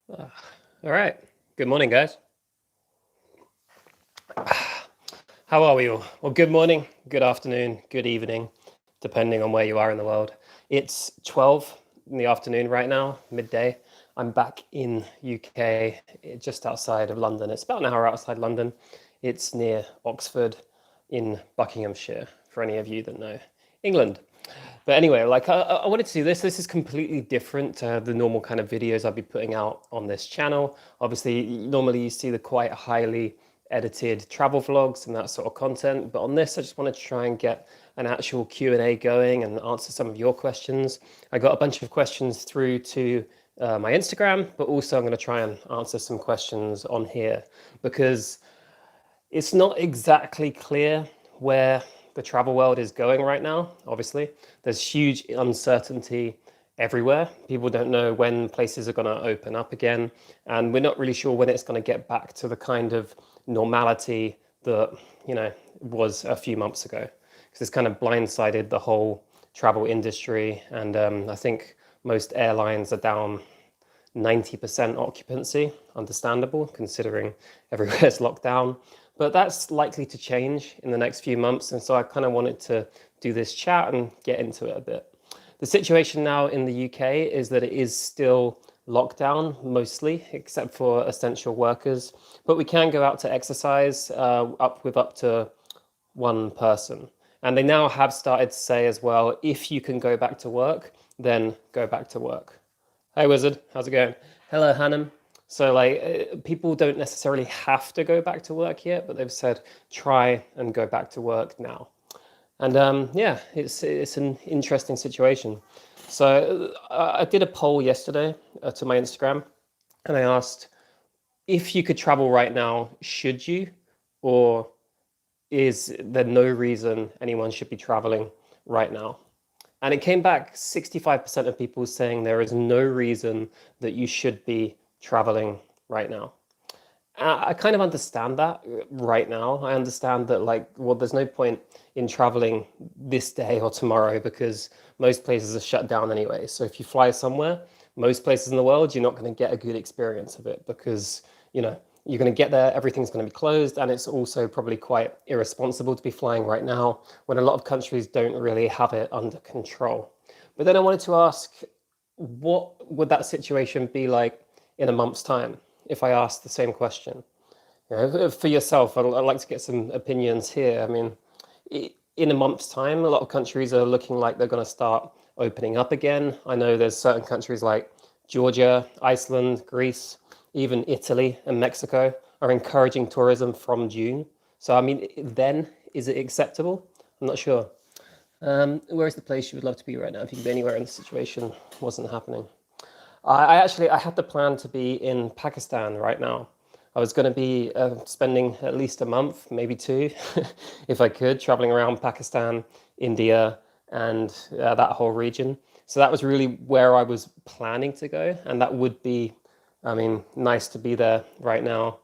All right. Good morning, guys. How are we all? Well, good morning, good afternoon, good evening, depending on where you are in the world. It's 12 in the afternoon right now, midday. I'm back in UK, just outside of London. It's about an hour outside London. It's near Oxford in Buckinghamshire, for any of you that know England. But anyway, I wanted to do this. This is completely different to the normal kind of videos I'll be putting out on this channel. Obviously, normally you see the quite highly edited travel vlogs and that sort of content. But on this, I just wanted to try and get an actual Q&A going and answer some of your questions. I got a bunch of questions through to my Instagram, but also I'm going to try and answer some questions on here because it's not exactly clear where the travel world is going right now. Obviously, there's huge uncertainty everywhere. People don't know when places are going to open up again, and we're not really sure when it's going to get back to the kind of normality that was a few months ago. Because it's kind of blindsided the whole travel industry, and I think most airlines are down 90% occupancy, understandable considering everywhere's locked down. But that's likely to change in the next few months. And so I kind of wanted to do this chat and get into it a bit. The situation now in the UK is that it is still lockdown mostly, except for essential workers. But we can go out to exercise up to one person. And they now have started to say as well, if you can go back to work, then go back to work. Hey, Wizard, how's it going? Hello, Hannum. So, people don't necessarily have to go back to work yet, but they've said try and go back to work now. And yeah, it's an interesting situation. So, I did a poll yesterday to my Instagram, and I asked if you could travel right now, should you, or is there no reason anyone should be traveling right now? And it came back 65% of people saying there is no reason that you should be traveling right now. I kind of understand that right now. I understand that, well, there's no point in traveling this day or tomorrow because most places are shut down anyway. So if you fly somewhere, most places in the world, you're not going to get a good experience of it because, you're going to get there, everything's going to be closed. And it's also probably quite irresponsible to be flying right now when a lot of countries don't really have it under control. But then I wanted to ask, what would that situation be like in a month's time if I asked the same question? For yourself, I'd like to get some opinions here. I mean, in a month's time, a lot of countries are looking like they're going to start opening up again. I know there's certain countries like Georgia, Iceland, Greece, even Italy and Mexico are encouraging tourism from June. So, I mean, then is it acceptable? I'm not sure. Where is the place you would love to be right now if you could be anywhere and the situation wasn't happening? I had the plan to be in Pakistan right now. I was going to be spending at least a month, maybe two, if I could, traveling around Pakistan, India, and that whole region. So that was really where I was planning to go, and that would be, I mean, nice to be there right now.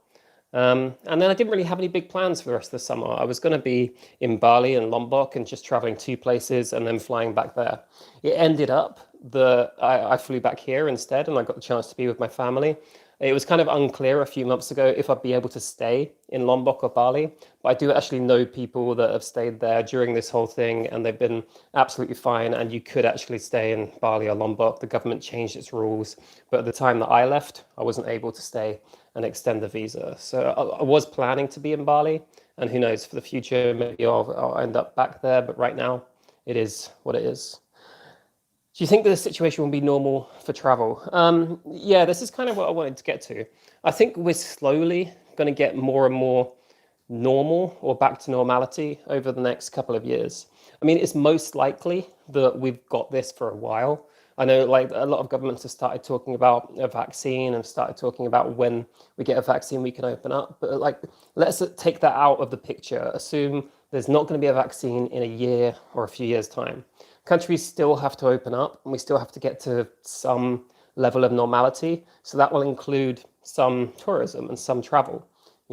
And then I didn't really have any big plans for the rest of the summer. I was going to be in Bali and Lombok and just traveling two places and then flying back there. It ended up that I flew back here instead and I got the chance to be with my family. It was kind of unclear a few months ago if I'd be able to stay in Lombok or Bali, but I do actually know people that have stayed there during this whole thing and they've been absolutely fine. And you could actually stay in Bali or Lombok. The government changed its rules, but at the time that I left, I wasn't able to stay and extend the visa. So I was planning to be in Bali, and who knows, for the future, maybe I'll end up back there. But right now, it is what it is. Do you think that the situation will be normal for travel? Yeah, this is kind of what I wanted to get to. I think we're slowly going to get more and more normal or back to normality over the next couple of years. I mean, it's most likely that we've got this for a while. I know like a lot of governments have started talking about a vaccine and started talking about when we get a vaccine, we can open up. But let's take that out of the picture. Assume there's not going to be a vaccine in a year or a few years' time. Countries still have to open up and we still have to get to some level of normality. So that will include some tourism and some travel.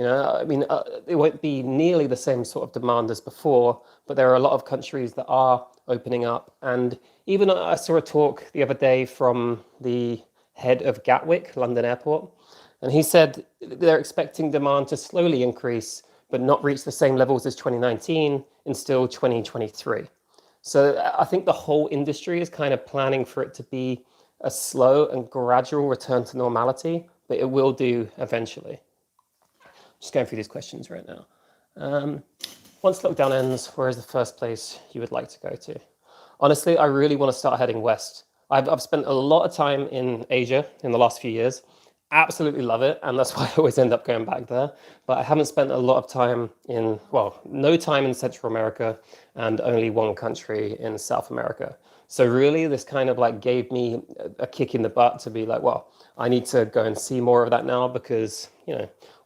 I mean, it won't be nearly the same sort of demand as before, but there are a lot of countries that are opening up. And even I saw a talk the other day from the head of Gatwick, London Airport. And he said they're expecting demand to slowly increase, but not reach the same levels as 2019 until 2023. So I think the whole industry is kind of planning for it to be a slow and gradual return to normality, but it will do eventually. Just going through these questions right now. Once lockdown ends, where is the first place you would like to go to? Honestly, I really want to start heading west. I've spent a lot of time in Asia in the last few years. Absolutely love it, and that's why I always end up going back there. But I haven't spent a lot of time in, well, no time in Central America and only one country in South America. So really, this kind of like gave me a kick in the butt to be like, well, I need to go and see more of that now because,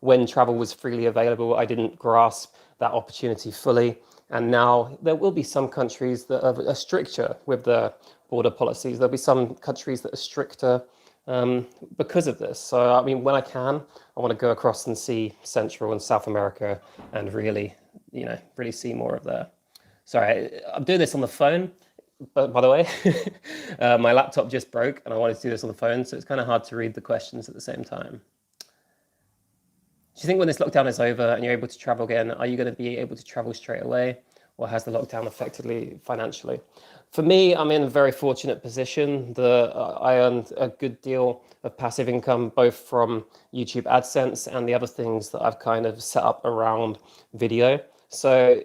when travel was freely available, I didn't grasp that opportunity fully. And now there will be some countries that are stricter with the border policies. There'll be some countries that are stricter because of this. So, I mean, when I can, I want to go across and see Central and South America and really, really see more of there. Sorry, I'm doing this on the phone, but by the way, my laptop just broke and I wanted to do this on the phone, so it's kind of hard to read the questions at the same time. Do you think when this lockdown is over and you're able to travel again, are you going to be able to travel straight away? Or has the lockdown affected you financially? For me, I'm in a very fortunate position that I earned a good deal of passive income, both from YouTube AdSense and the other things that I've kind of set up around video. So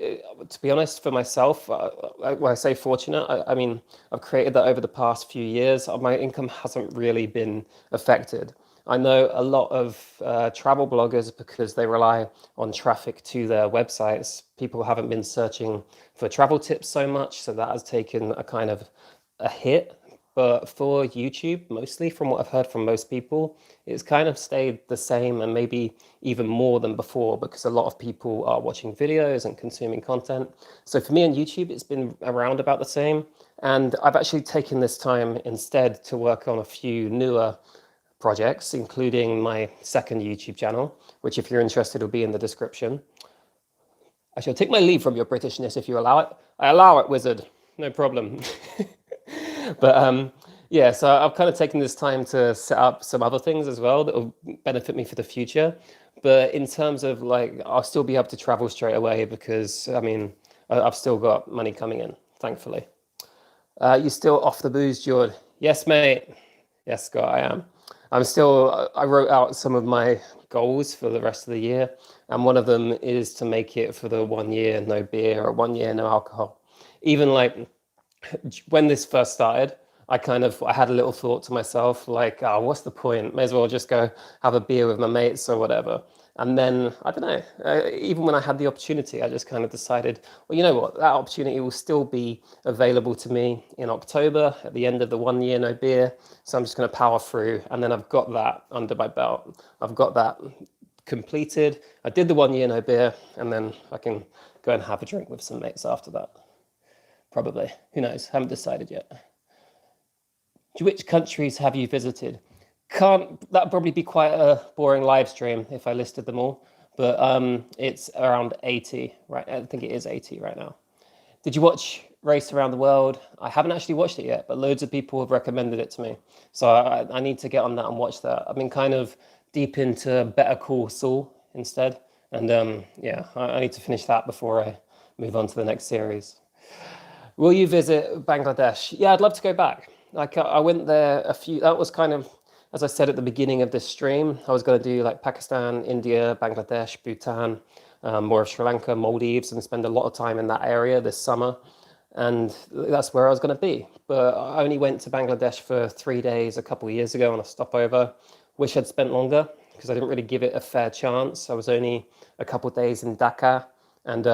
to be honest, for myself, when I say fortunate, I mean, I've created that over the past few years. My income hasn't really been affected. I know a lot of travel bloggers, because they rely on traffic to their websites. People haven't been searching for travel tips so much, so that has taken a kind of a hit. But for YouTube, mostly from what I've heard from most people, it's kind of stayed the same and maybe even more than before, because a lot of people are watching videos and consuming content. So for me on YouTube, it's been around about the same. And I've actually taken this time instead to work on a few newer projects, including my second YouTube channel, which if you're interested will be in the description. I shall take my leave from your Britishness if you allow it. I allow it, wizard. No problem. But yeah, so I've kind of taken this time to set up some other things as well that will benefit me for the future. But in terms of like, I'll still be able to travel straight away because, I mean, I've still got money coming in, thankfully. You still off the booze, Jord? Yes, mate. Yes, Scott, I am. I wrote out some of my goals for the rest of the year. And one of them is to make it for the 1 year, no beer, or 1 year, no alcohol. Even like when this first started, I had a little thought to myself, like, oh, what's the point? May as well just go have a beer with my mates or whatever. And then, I don't know, even when I had the opportunity, I just kind of decided, well, you know what, that opportunity will still be available to me in October at the end of the 1 year, no beer. So I'm just going to power through. And then I've got that under my belt. I've got that completed. I did the 1 year, no beer. And then I can go and have a drink with some mates after that. Probably. Who knows? Haven't decided yet. Which countries have you visited? That'd probably be quite a boring live stream if I listed them all, but it's around 80, right? I think it is 80 right now. Did you watch Race Around the World? I haven't actually watched it yet, but loads of people have recommended it to me. So I need to get on that and watch that. I've been kind of deep into Better Call Saul instead. And yeah, I need to finish that before I move on to the next series. Will you visit Bangladesh? Yeah, I'd love to go back. Like I went there that was kind of, as I said at the beginning of this stream, I was going to do like Pakistan, India, Bangladesh, Bhutan, more of Sri Lanka, Maldives, and spend a lot of time in that area this summer. And that's where I was going to be. But I only went to Bangladesh for 3 days a couple of years ago on a stopover. Wish I'd spent longer because I didn't really give it a fair chance. I was only a couple of days in Dhaka. And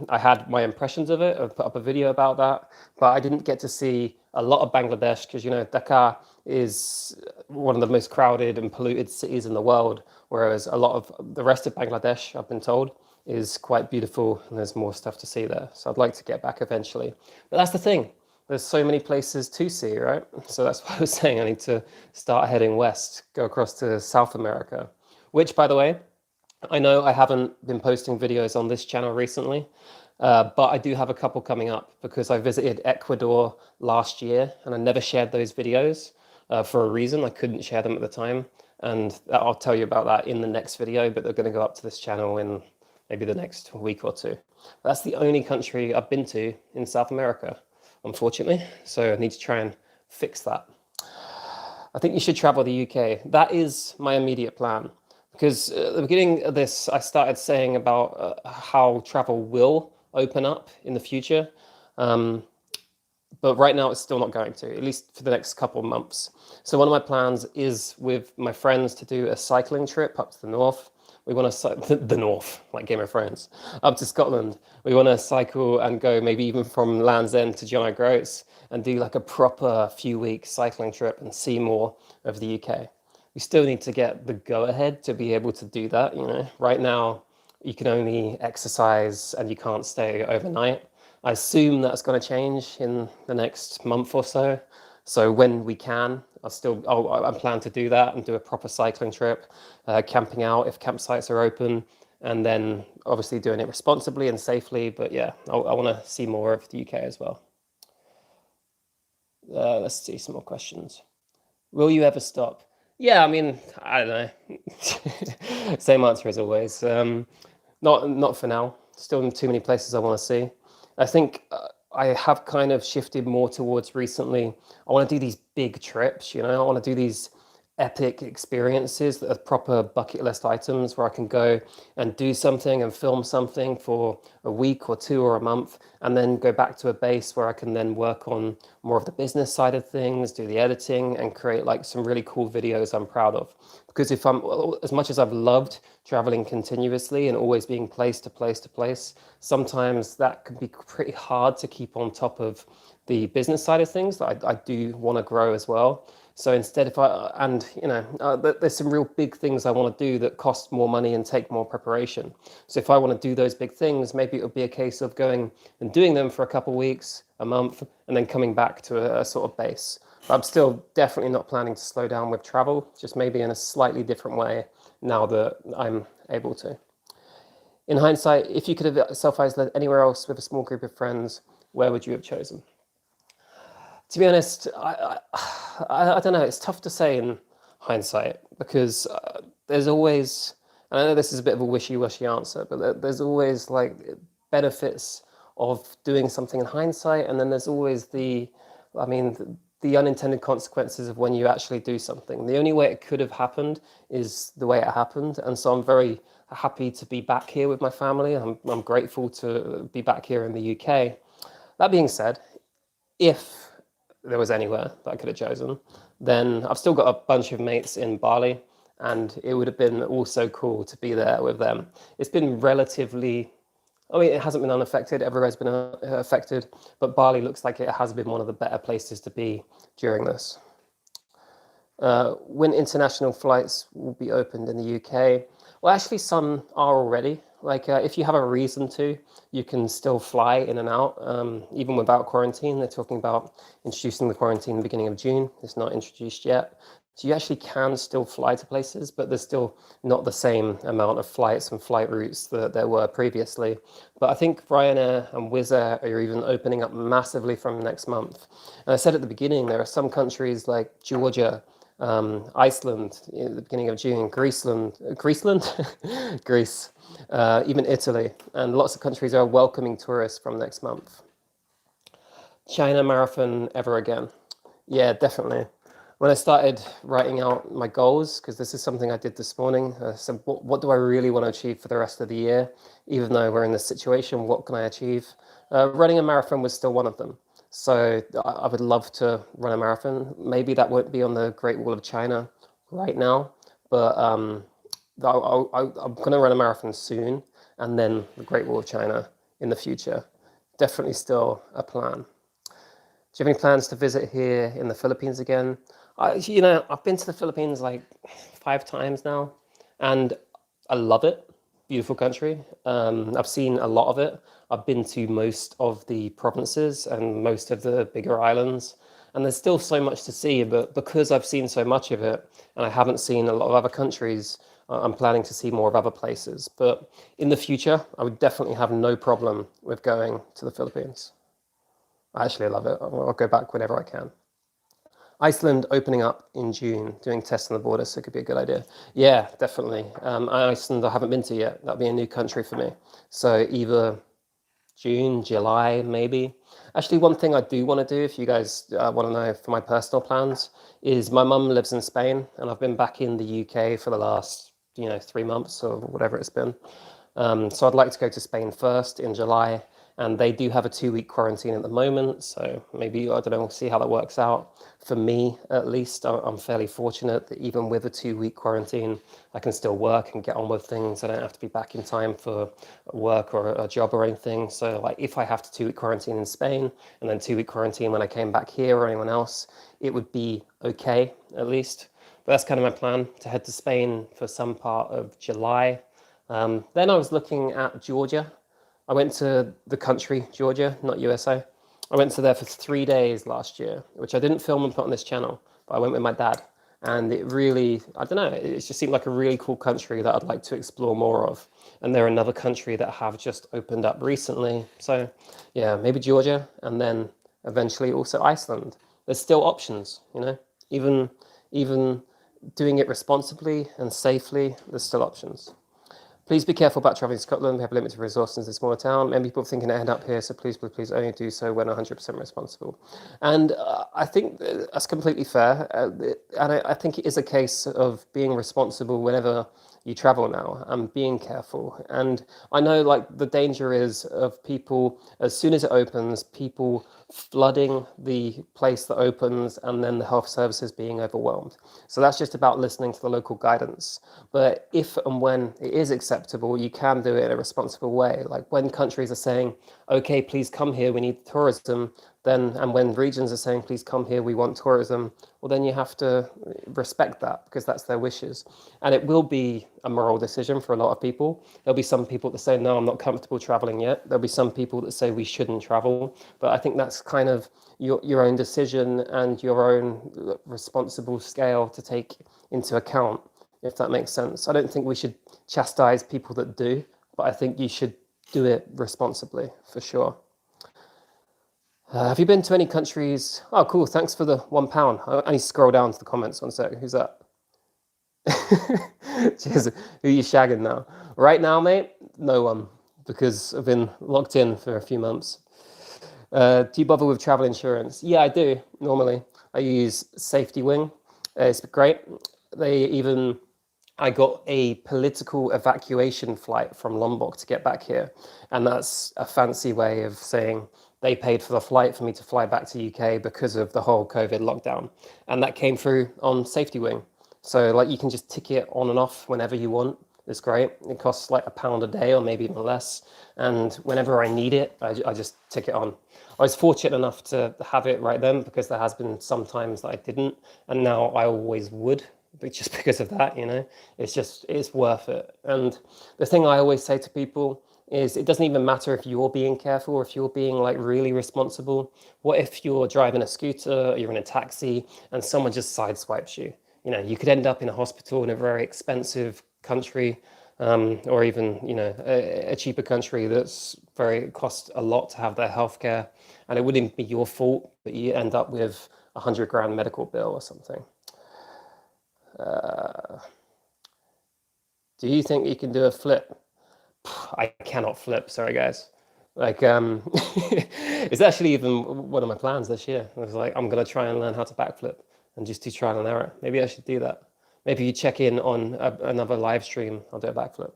I had my impressions of it. I've put up a video about that, but I didn't get to see a lot of Bangladesh because, Dhaka is one of the most crowded and polluted cities in the world, whereas a lot of the rest of Bangladesh, I've been told, is quite beautiful and there's more stuff to see there. So I'd like to get back eventually. But that's the thing. There's so many places to see, right? So that's why I was saying I need to start heading west, go across to South America, which, by the way, I know I haven't been posting videos on this channel recently, but I do have a couple coming up because I visited Ecuador last year and I never shared those videos. for a reason. I couldn't share them at the time, and I'll tell you about that in the next video, but they're going to go up to this channel in maybe the next week or two. That's the only country I've been to in South America, unfortunately, so I need to try and fix that. I think you should travel the UK. That is my immediate plan. Because at the beginning of this, I started saying about how travel will open up in the future. But right now it's still not going to, at least for the next couple of months. So one of my plans is with my friends to do a cycling trip up to the north. We want to the north, like Game of Thrones, up to Scotland. We want to cycle and go maybe even from Land's End to John O'Groats and do like a proper few week cycling trip and see more of the UK. We still need to get the go ahead to be able to do that. You know, right now you can only exercise and you can't stay overnight. I assume that's going to change in the next month or so. So when we can, I plan to do that and do a proper cycling trip, camping out if campsites are open, and then obviously doing it responsibly and safely. But yeah, I want to see more of the UK as well. Let's see some more questions. Will you ever stop? Yeah, I mean, I don't know. Same answer as always. Not for now. Still too many places I want to see. I think I have kind of shifted more towards recently. I want to do these big trips, you know, I want to do these epic experiences that are proper bucket list items where I can go and do something and film something for a week or two or a month, and then go back to a base where I can then work on more of the business side of things, do the editing, and create like some really cool videos I'm proud of. Because if I'm, as much as I've loved traveling continuously and always being place to place to place, sometimes that can be pretty hard to keep on top of the business side of things that I do want to grow as well. So instead, there's some real big things I want to do that cost more money and take more preparation. So if I want to do those big things, maybe it would be a case of going and doing them for a couple of weeks, a month, and then coming back to a sort of base. But I'm still definitely not planning to slow down with travel, just maybe in a slightly different way now that I'm able to. In hindsight, if you could have self-isolated anywhere else with a small group of friends, where would you have chosen? To be honest, I don't know. It's tough to say in hindsight because there's always, and I know this is a bit of a wishy-washy answer, but there's always like benefits of doing something in hindsight, and then there's always the unintended consequences of when you actually do something. The only way it could have happened is the way it happened, and so I'm very happy to be back here with my family. I'm grateful to be back here in the UK. That being said, if there was anywhere that I could have chosen, then I've still got a bunch of mates in Bali, and it would have been also cool to be there with them. It's been relatively, I mean, it hasn't been unaffected, everywhere's been affected, but Bali looks like it has been one of the better places to be during this. When international flights will be opened in the UK? Well, actually, some are already. Like, if you have a reason to, you can still fly in and out, even without quarantine. They're talking about introducing the quarantine in the beginning of June. It's not introduced yet. So you actually can still fly to places, but there's still not the same amount of flights and flight routes that there were previously. But I think Ryanair and Wizz Air are even opening up massively from next month. And I said at the beginning, there are some countries like Georgia, Iceland in the beginning of June, Greece, even Italy, and lots of countries are welcoming tourists from next month. China marathon ever again? Yeah, definitely. When I started writing out my goals, because this is something I did this morning, so what do I really want to achieve for the rest of the year? Even though we're in this situation, what can I achieve? Running a marathon was still one of them. So I would love to run a marathon. Maybe that won't be on the Great Wall of China right now, but I'm going to run a marathon soon, and then the Great Wall of China in the future. Definitely still a plan. Do you have any plans to visit here in the Philippines again? I've been to the Philippines like 5 times now, and I love it. Beautiful country. I've seen a lot of it. I've been to most of the provinces and most of the bigger islands, and there's still so much to see, but because I've seen so much of it and I haven't seen a lot of other countries, I'm planning to see more of other places. But in the future, I would definitely have no problem with going to the Philippines. I actually love it. I'll go back whenever I can. Iceland opening up in June, doing tests on the border, so it could be a good idea. Yeah, definitely. Iceland, I haven't been to yet. That'd be a new country for me. So either June, July, maybe. Actually, one thing I do want to do, if you guys want to know for my personal plans, is my mum lives in Spain, and I've been back in the UK for the last, 3 months or whatever it's been. So I'd like to go to Spain first in July, and they do have a 2-week quarantine at the moment. So maybe, I don't know, we'll see how that works out. For me, at least, I'm fairly fortunate that even with a 2-week quarantine, I can still work and get on with things. I don't have to be back in time for work or a job or anything. So, like, if I have to 2-week quarantine in Spain and then 2-week quarantine when I came back here or anyone else, it would be okay, at least. But that's kind of my plan, to head to Spain for some part of July. Then I was looking at Georgia. I went to the country, Georgia, not USA. I went to there for 3 days last year, which I didn't film and put on this channel, but I went with my dad. And it really, I don't know, it just seemed like a really cool country that I'd like to explore more of. And they're another country that have just opened up recently. So yeah, maybe Georgia, and then eventually also Iceland. There's still options, even doing it responsibly and safely, there's still options. Please be careful about traveling to Scotland. We have limited resources in this smaller town. Many people thinking to end up here, so please only do so when 100% responsible. And I think that's completely fair. And I think it is a case of being responsible whenever you travel now and being careful. And I know, like, the danger is of people, as soon as it opens, people flooding the place that opens and then the health services being overwhelmed. So that's just about listening to the local guidance. But if and when it is acceptable, you can do it in a responsible way. Like when countries are saying, okay, please come here, we need tourism, then, and when regions are saying, please come here, we want tourism, well, then you have to respect that because that's their wishes. And it will be a moral decision for a lot of people. There'll be some people that say, no, I'm not comfortable traveling yet. There'll be some people that say we shouldn't travel. But I think that's kind of your own decision and your own responsible scale to take into account, if that makes sense. I don't think we should chastise people that do, but I think you should do it responsibly, for sure. Have you been to any countries? Oh, cool. Thanks for the £1. I need to scroll down to the comments 1 sec. Who's that? Cheers. Who are you shagging now? Right now, mate, no one, because I've been locked in for a few months. Do you bother with travel insurance? Yeah, I do, normally. I use Safety Wing. It's great. I got a political evacuation flight from Lombok to get back here. And that's a fancy way of saying they paid for the flight for me to fly back to UK because of the whole COVID lockdown. And that came through on Safety Wing. So like you can just tick it on and off whenever you want. It's great. It costs like £1 a day or maybe even less. And whenever I need it, I just tick it on. I was fortunate enough to have it right then because there has been some times that I didn't. And now I always would, but just because of that, it's worth it. And the thing I always say to people is it doesn't even matter if you're being careful or if you're being like really responsible. What if you're driving a scooter or you're in a taxi and someone just sideswipes you? You could end up in a hospital in a very expensive country, or even, a cheaper country that's costs a lot to have their healthcare, and it wouldn't be your fault, but you end up with £100 grand medical bill or something. Do you think you can do a flip? I cannot flip. Sorry, guys. Like, it's actually even one of my plans this year. I was like, I'm gonna try and learn how to backflip and just do trial and error. Maybe I should do that. Maybe you check in on another live stream. I'll do a backflip.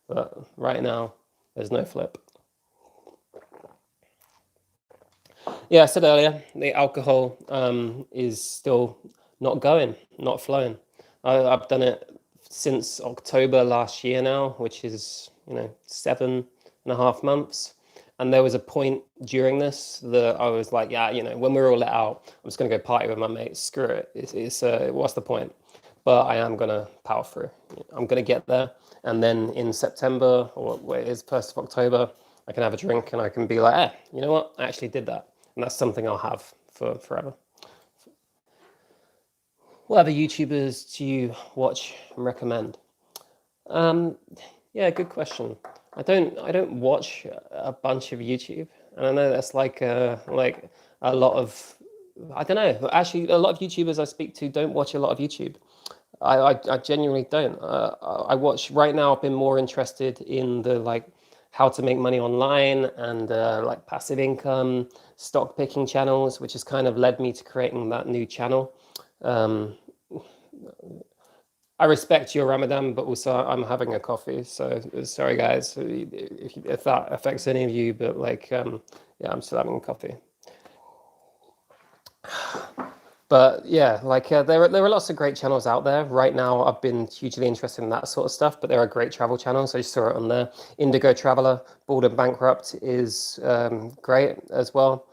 But right now, there's no flip. Yeah, I said earlier, the alcohol is still not flowing. I've done it since October last year now, which is, 7.5 months. And there was a point during this that I was like, yeah, when we were all let out, I'm just going to go party with my mates. Screw it. What's the point? But I am going to power through. I'm going to get there. And then in September, or what it is, 1st of October, I can have a drink and I can be like, you know what? I actually did that. And that's something I'll have for forever. What other YouTubers do you watch and recommend? Yeah, good question. I don't watch a bunch of YouTube, and I know that's like a lot of I don't know. Actually, a lot of YouTubers I speak to don't watch a lot of YouTube. I genuinely don't. I watch right now. I've been more interested in the like how to make money online and like passive income, stock picking channels, which has kind of led me to creating that new channel. Um, I respect your Ramadan, but also I'm having a coffee. So sorry, guys, if that affects any of you. But like, yeah, I'm still having a coffee. But yeah, like there are lots of great channels out there. Right now, I've been hugely interested in that sort of stuff, but there are great travel channels. I just saw it on there. Indigo Traveler, Bald and Bankrupt is great as well.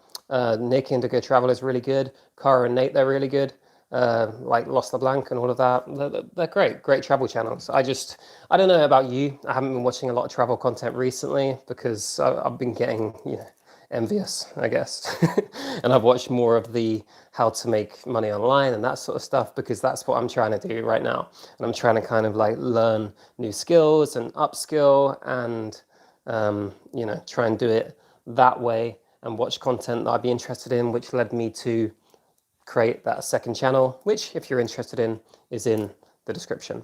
Nick Indigo Traveler is really good. Cara and Nate, they're really good. Like Lost LeBlanc and all of that. They're great travel channels. I don't know about you. I haven't been watching a lot of travel content recently because I've been getting, envious, I guess. And I've watched more of the how to make money online and that sort of stuff because that's what I'm trying to do right now. And I'm trying to kind of like learn new skills and upskill and, try and do it that way and watch content that I'd be interested in, which led me to create that second channel, which if you're interested in, is in the description.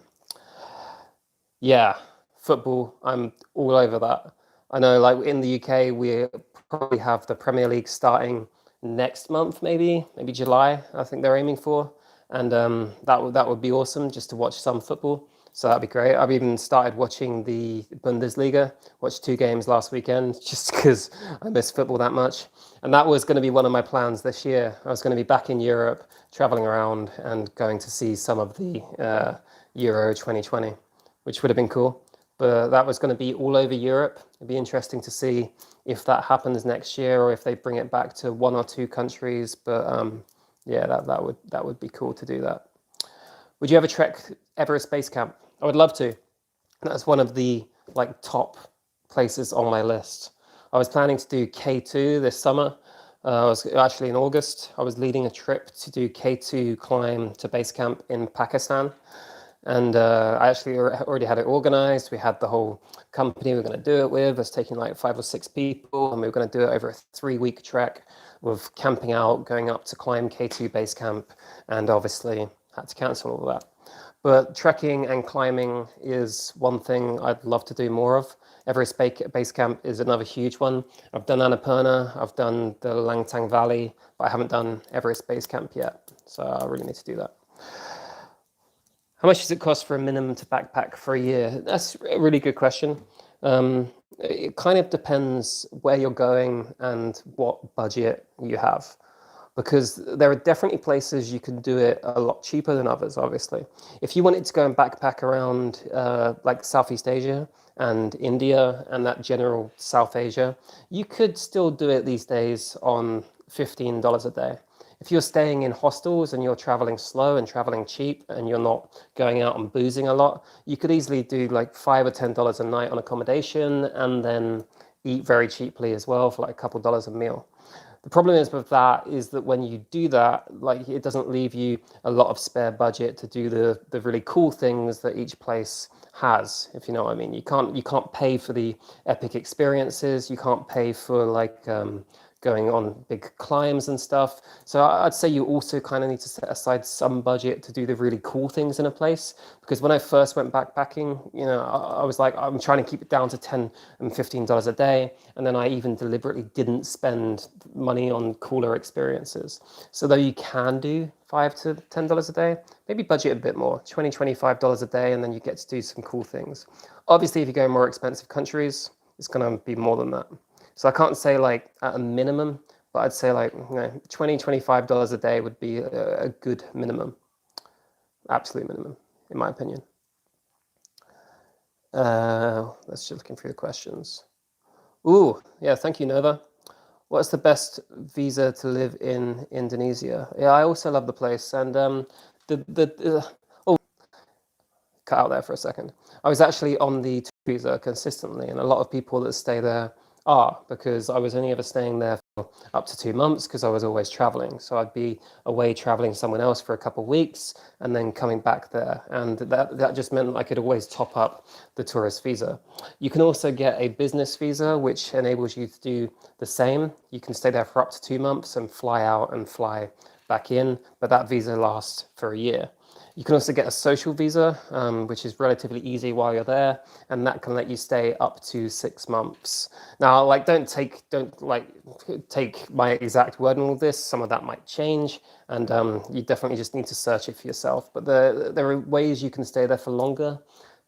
Yeah, football, I'm all over that. I know, like in the UK, we probably have the Premier League starting next month, maybe July. I think they're aiming for, and that would be awesome just to watch some football. So that'd be great. I've even started watching the Bundesliga. Watched 2 games last weekend just because I miss football that much. And that was going to be one of my plans this year. I was going to be back in Europe, traveling around, and going to see some of the Euro 2020, which would have been cool. But that was going to be all over Europe. It'd be interesting to see if that happens next year or if they bring it back to 1 or 2 countries. But yeah, that would be cool to do that. Would you ever trek Everest Base Camp? I would love to. That's one of the like top places on my list. I was planning to do K2 this summer. I was actually in August. I was leading a trip to do K2 climb to base camp in Pakistan. And I actually already had it organized. We had the whole company we were going to do it with. It was taking like 5 or 6 people, and we were going to do it over a 3-week trek with camping out, going up to climb K2 base camp, and obviously had to cancel all of that. But trekking and climbing is one thing I'd love to do more of. Everest Base Camp is another huge one. I've done Annapurna, I've done the Langtang Valley, but I haven't done Everest Base Camp yet. So I really need to do that. How much does it cost for a minimum to backpack for a year? That's a really good question. It kind of depends where you're going and what budget you have, because there are definitely places you can do it a lot cheaper than others, obviously. If you wanted to go and backpack around like Southeast Asia and India and that general South Asia, you could still do it these days on $15 a day. If you're staying in hostels and you're traveling slow and traveling cheap and you're not going out and boozing a lot, you could easily do like $5 or $10 a night on accommodation and then eat very cheaply as well for like a couple dollars a meal. The problem is with that is that when you do that, like it doesn't leave you a lot of spare budget to do the really cool things that each place has, if you know what I mean. You can't pay for the epic experiences. You can't pay for like going on big climbs and stuff. So I'd say you also kind of need to set aside some budget to do the really cool things in a place. Because when I first went backpacking, I was like, I'm trying to keep it down to $10 and $15 a day. And then I even deliberately didn't spend money on cooler experiences. So though you can do $5 to $10 a day, maybe budget a bit more, $20, $25 a day, and then you get to do some cool things. Obviously, if you go in more expensive countries, it's going to be more than that. So I can't say like at a minimum, but I'd say like $20, $25 a day would be a good minimum, absolute minimum, in my opinion. Let's just looking through the questions. Ooh, yeah, thank you, Nova. What's the best visa to live in Indonesia? Yeah, I also love the place, and oh, cut out there for a second. I was actually on the visa consistently, and a lot of people that stay there are, because I was only ever staying there up to 2 months because I was always traveling. So I'd be away traveling somewhere else for a couple of weeks and then coming back there. And that just meant I could always top up the tourist visa. You can also get a business visa, which enables you to do the same. You can stay there for up to 2 months and fly out and fly back in, but that visa lasts for a year. You can also get a social visa, which is relatively easy while you're there, and that can let you stay up to 6 months. Now, like, don't take my exact word on all this. Some of that might change, and you definitely just need to search it for yourself. But there are ways you can stay there for longer.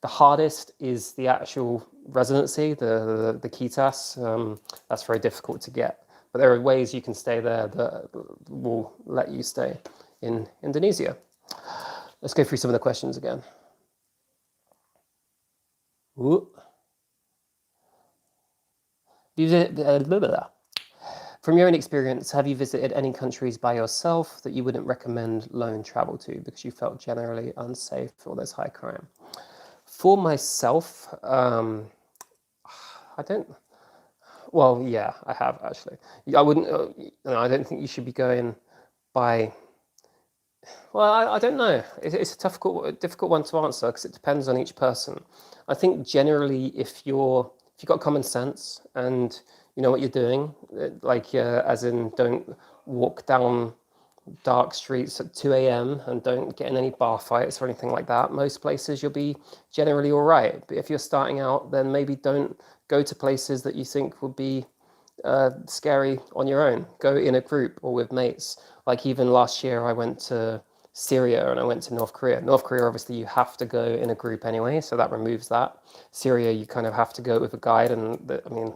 The hardest is the actual residency, the Kitas. That's very difficult to get. But there are ways you can stay there that will let you stay in Indonesia. Let's go through some of the questions again. Ooh. From your own experience, have you visited any countries by yourself that you wouldn't recommend lone travel to because you felt generally unsafe or there's high crime? For myself, I don't. Well, yeah, I have actually. I wouldn't. I don't think you should be going by. Well, I don't know. It's a difficult one to answer because it depends on each person. I think generally, if you've got common sense and you know what you're doing, as in don't walk down dark streets at 2 a.m. and don't get in any bar fights or anything like that. Most places you'll be generally all right. But if you're starting out, then maybe don't go to places that you think would be scary on your own. Go in a group or with mates. Like even last year, I went to Syria and I went to North Korea. North Korea, obviously, you have to go in a group anyway, so that removes that. Syria, you kind of have to go with a guide, and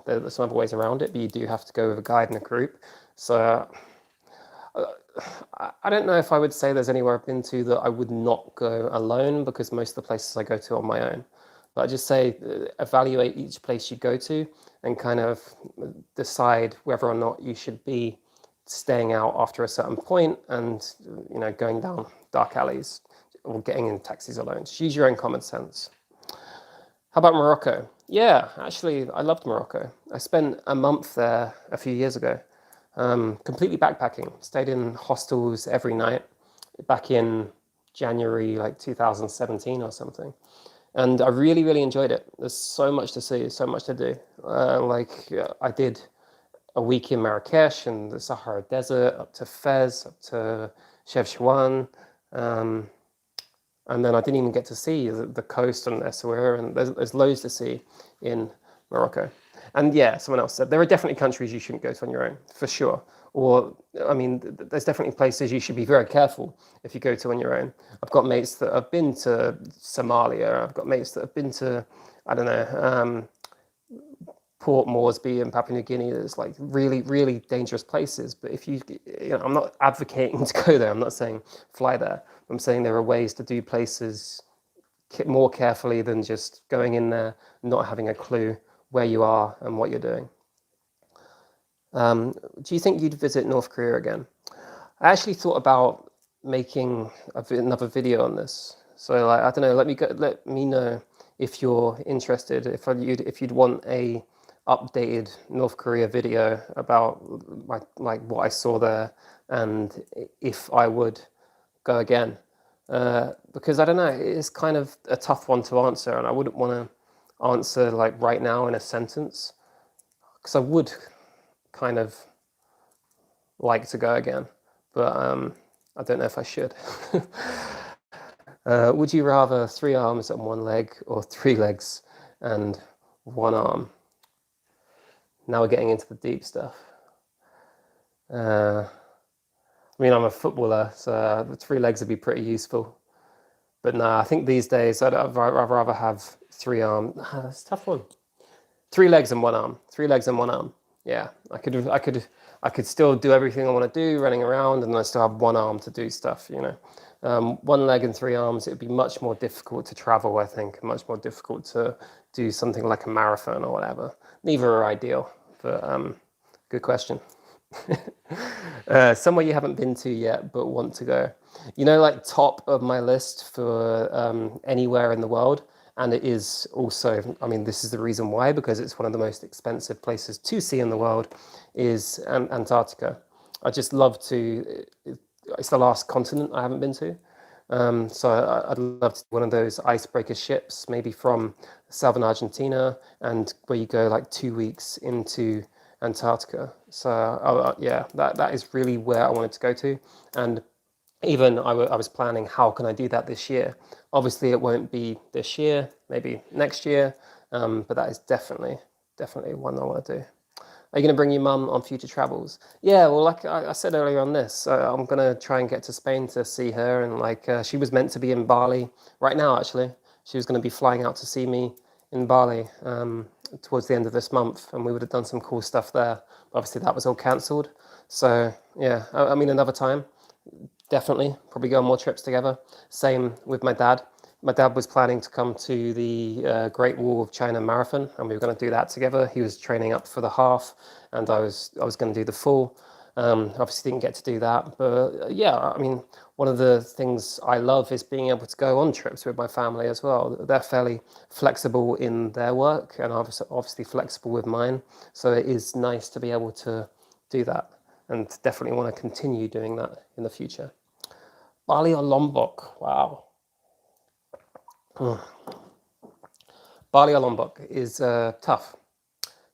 there's some other ways around it, but you do have to go with a guide in a group. So I don't know if I would say there's anywhere I've been to that I would not go alone because most of the places I go to on my own. But I just say evaluate each place you go to and kind of decide whether or not you should be staying out after a certain point and going down dark alleys or getting in taxis alone. Just use your own common sense. How about Morocco? Yeah, actually, I loved Morocco. I spent a month there a few years ago, completely backpacking. Stayed in hostels every night back in January, like 2017 or something. And I really, really enjoyed it. There's so much to see, so much to do. I did a week in Marrakesh and the Sahara Desert, up to Fez, up to Chefchaouen. And then I didn't even get to see the coast and Essaouira, and there's loads to see in Morocco. And yeah, someone else said there are definitely countries you shouldn't go to on your own, for sure. Or, there's definitely places you should be very careful if you go to on your own. I've got mates that have been to Somalia. I've got mates that have been to, I don't know, Port Moresby in Papua New Guinea. There's like really, really dangerous places. But if I'm not advocating to go there. I'm not saying fly there. I'm saying there are ways to do places more carefully than just going in there, not having a clue where you are and what you're doing. Do you think you'd visit North Korea again? I actually thought about making another video on this. So I don't know. Let me know if you're interested. If you'd want a updated North Korea video about what I saw there and if I would go again. Because I don't know, it's kind of a tough one to answer, and I wouldn't want to answer right now in a sentence because I would kind of like to go again, but I don't know if I should. Would you rather 3 arms and 1 leg or 3 legs and 1 arm? Now we're getting into the deep stuff. I'm a footballer, so the 3 legs would be pretty useful. But no, I think these days I'd rather have 3 arms. That's a tough one. 3 legs and 1 arm. 3 legs and 1 arm. Yeah, I could still do everything I want to do, running around, and I still have 1 arm to do stuff. 1 leg and 3 arms, it would be much more difficult to travel. I think much more difficult to do something like a marathon or whatever. Neither are ideal, but good question. Somewhere you haven't been to yet but want to go. Top of my list for anywhere in the world, And it is also, I mean, this is the reason why, because it's one of the most expensive places to see in the world, is Antarctica. I just love to, it's the last continent I haven't been to. So I'd love to do one of those icebreaker ships, maybe from southern Argentina, and where you go like 2 weeks into Antarctica. So yeah, that is really where I wanted to go to. And even I was planning, how can I do that this year? Obviously, it won't be this year, maybe next year, but that is definitely one I want to do. Are you going to bring your mum on future travels? Yeah, well, like I said earlier on this, I'm going to try and get to Spain to see her. And like she was meant to be in Bali right now, actually. She was going to be flying out to see me in Bali towards the end of this month, and we would have done some cool stuff there. But obviously, that was all cancelled. So yeah, I mean, another time, definitely, probably go on more trips together. Same with my dad. My dad was planning to come to the Great Wall of China Marathon, and we were going to do that together. He was training up for the half, and I was going to do the full. Obviously, didn't get to do that, but yeah, I mean, one of the things I love is being able to go on trips with my family as well. They're fairly flexible in their work, and obviously flexible with mine. So it is nice to be able to do that, and definitely want to continue doing that in the future. Bali or Lombok? Wow. Bali or Lombok is tough.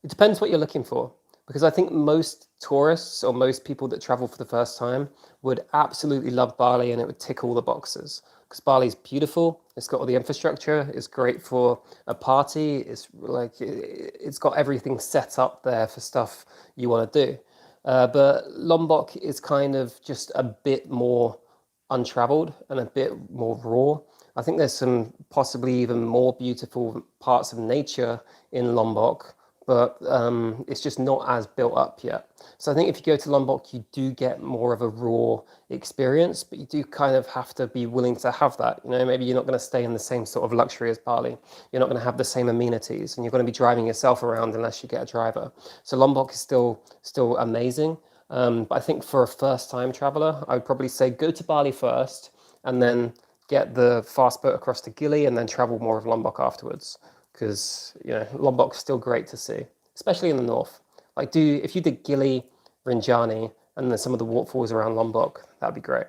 It depends what you're looking for, because I think most tourists or most people that travel for the first time would absolutely love Bali, and it would tick all the boxes. Because Bali's beautiful, it's got all the infrastructure, it's great for a party, it's like it's got everything set up there for stuff you want to do. But Lombok is kind of just a bit more untraveled and a bit more raw. I think there's some possibly even more beautiful parts of nature in Lombok, but it's just not as built up yet. So I think if you go to Lombok, you do get more of a raw experience, but you do kind of have to be willing to have that. You know, maybe you're not going to stay in the same sort of luxury as Bali. You're not going to have the same amenities, and you're going to be driving yourself around unless you get a driver. So Lombok is still amazing. But I think for a first-time traveler, I would probably say go to Bali first, and then get the fast boat across to Gili, and then travel more of Lombok afterwards. Because Lombok's still great to see, especially in the north. Like, if you did Gili, Rinjani, and then some of the waterfalls around Lombok, that'd be great.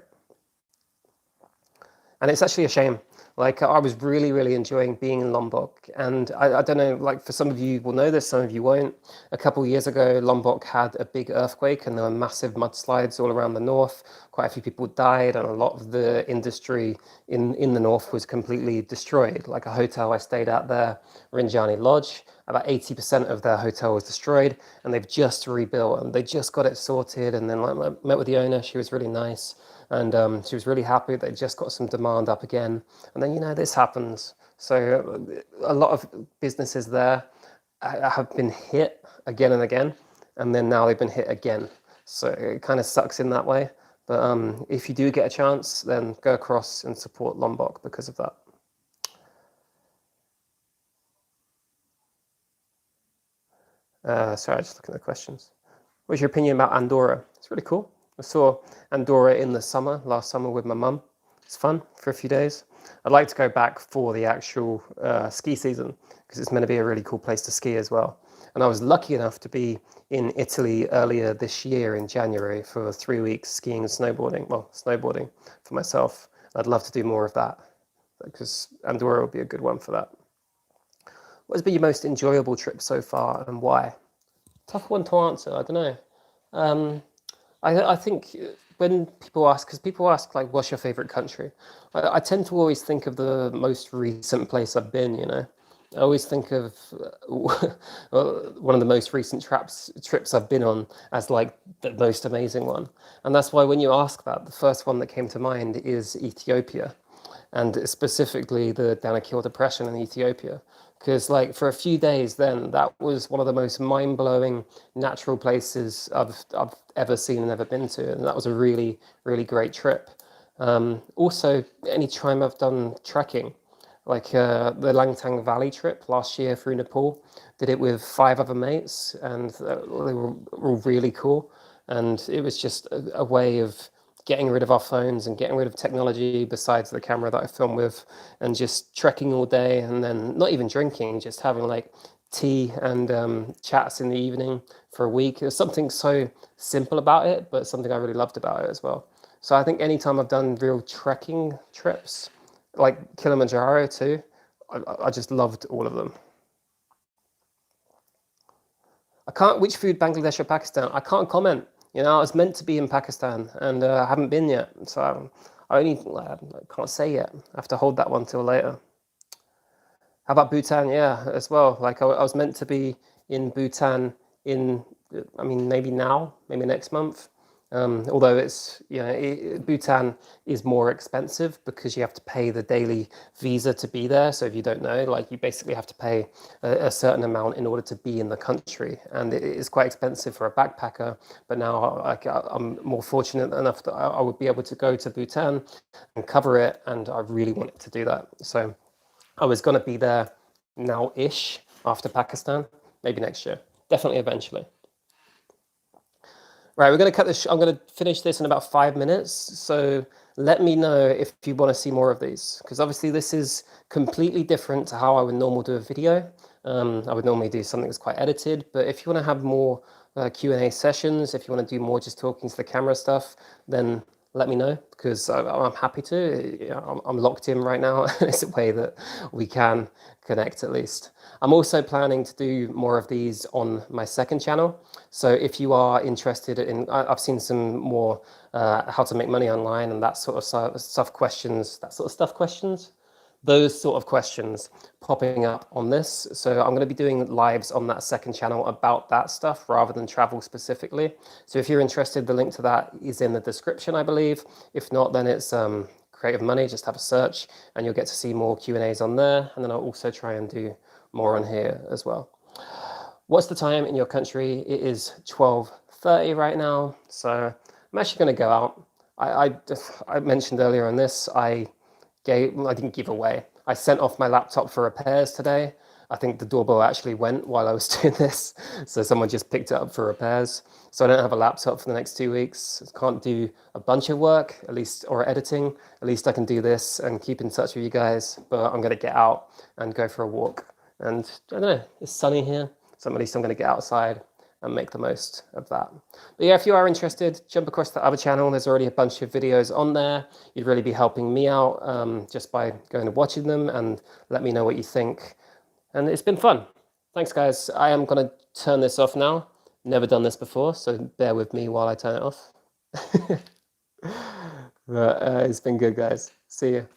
And it's actually a shame. Like, I was really, really enjoying being in Lombok. And I don't know, like, for some of you will know this, some of you won't. A couple of years ago, Lombok had a big earthquake, and there were massive mudslides all around the north. Quite a few people died, and a lot of the industry in the north was completely destroyed. Like a hotel I stayed at there, Rinjani Lodge, about 80% of their hotel was destroyed, and they've just rebuilt, and they just got it sorted. And then, like, I met with the owner. She was really nice. And she was really happy. They just got some demand up again. And then, this happens. So a lot of businesses there have been hit again and again. And then now they've been hit again. So it kind of sucks in that way. But if you do get a chance, then go across and support Lombok because of that. Sorry, just looking at the questions. What's your opinion about Andorra? It's really cool. I saw Andorra in the summer, last summer with my mum. It's fun for a few days. I'd like to go back for the actual ski season, because it's meant to be a really cool place to ski as well. And I was lucky enough to be in Italy earlier this year in January for 3 weeks skiing and snowboarding. Well, snowboarding for myself. I'd love to do more of that, because Andorra would be a good one for that. What has been your most enjoyable trip so far, and why? Tough one to answer. I don't know. Um, I think when people ask, because people ask, like, what's your favorite country? I tend to always think of the most recent place I've been. I always think of one of the most recent trips I've been on as like the most amazing one. And that's why when you ask that, the first one that came to mind is Ethiopia, and specifically the Danakil Depression in Ethiopia. Because like for a few days then, that was one of the most mind-blowing natural places I've ever seen and ever been to. And that was a really, really great trip. Also, any time I've done trekking, like the Langtang Valley trip last year through Nepal, did it with 5 other mates, and they were all really cool. And it was just a way of getting rid of our phones and getting rid of technology besides the camera that I film with, and just trekking all day, and then not even drinking, just having like tea and chats in the evening for a week. There's something so simple about it, but something I really loved about it as well. So I think anytime I've done real trekking trips, like Kilimanjaro too, I just loved all of them. I can't, which food, Bangladesh or Pakistan? I can't comment. You know, I was meant to be in Pakistan and I haven't been yet. So I can't say yet. I have to hold that one till later. How about Bhutan? Yeah, as well. Like I was meant to be in Bhutan in, I mean, maybe now, maybe next month. Although it's, you know, Bhutan is more expensive because you have to pay the daily visa to be there. So if you don't know, like you basically have to pay a certain amount in order to be in the country, and it is quite expensive for a backpacker. But now, like, I'm more fortunate enough that I would be able to go to Bhutan and cover it, and I really wanted to do that. So I was going to be there now-ish after Pakistan, maybe next year, definitely eventually. Right, we're going to cut this. I'm going to finish this in about 5 minutes. So let me know if you want to see more of these, because obviously this is completely different to how I would normally do a video. I would normally do something that's quite edited, but if you want to have more Q&A sessions, if you want to do more just talking to the camera stuff, then let me know, because I'm happy to. You know, I'm locked in right now. It's a way that we can connect at least. I'm also planning to do more of these on my second channel. So if you are interested in, I've seen some more how to make money online and that sort of stuff questions, those sort of questions popping up on this. So I'm going to be doing lives on that second channel about that stuff rather than travel specifically. So if you're interested, the link to that is in the description, I believe. If not, then it's Creative Money. Just have a search and you'll get to see more Q&As on there. And then I'll also try and do more on here as well. What's the time in your country? It is 12:30 right now. So I'm actually going to go out. I mentioned earlier on this, I didn't give away. I sent off my laptop for repairs today. I think the doorbell actually went while I was doing this. So someone just picked it up for repairs. So I don't have a laptop for the next 2 weeks. I can't do a bunch of work, at least, or editing. At least I can do this and keep in touch with you guys. But I'm going to get out and go for a walk. And I don't know, it's sunny here. So at least I'm going to get outside and make the most of that. But yeah, if you are interested, jump across the other channel. There's already a bunch of videos on there. You'd really be helping me out just by going and watching them, and let me know what you think. And it's been fun. Thanks, guys. I am going to turn this off now. Never done this before, so bear with me while I turn it off. But it's been good, guys. See you.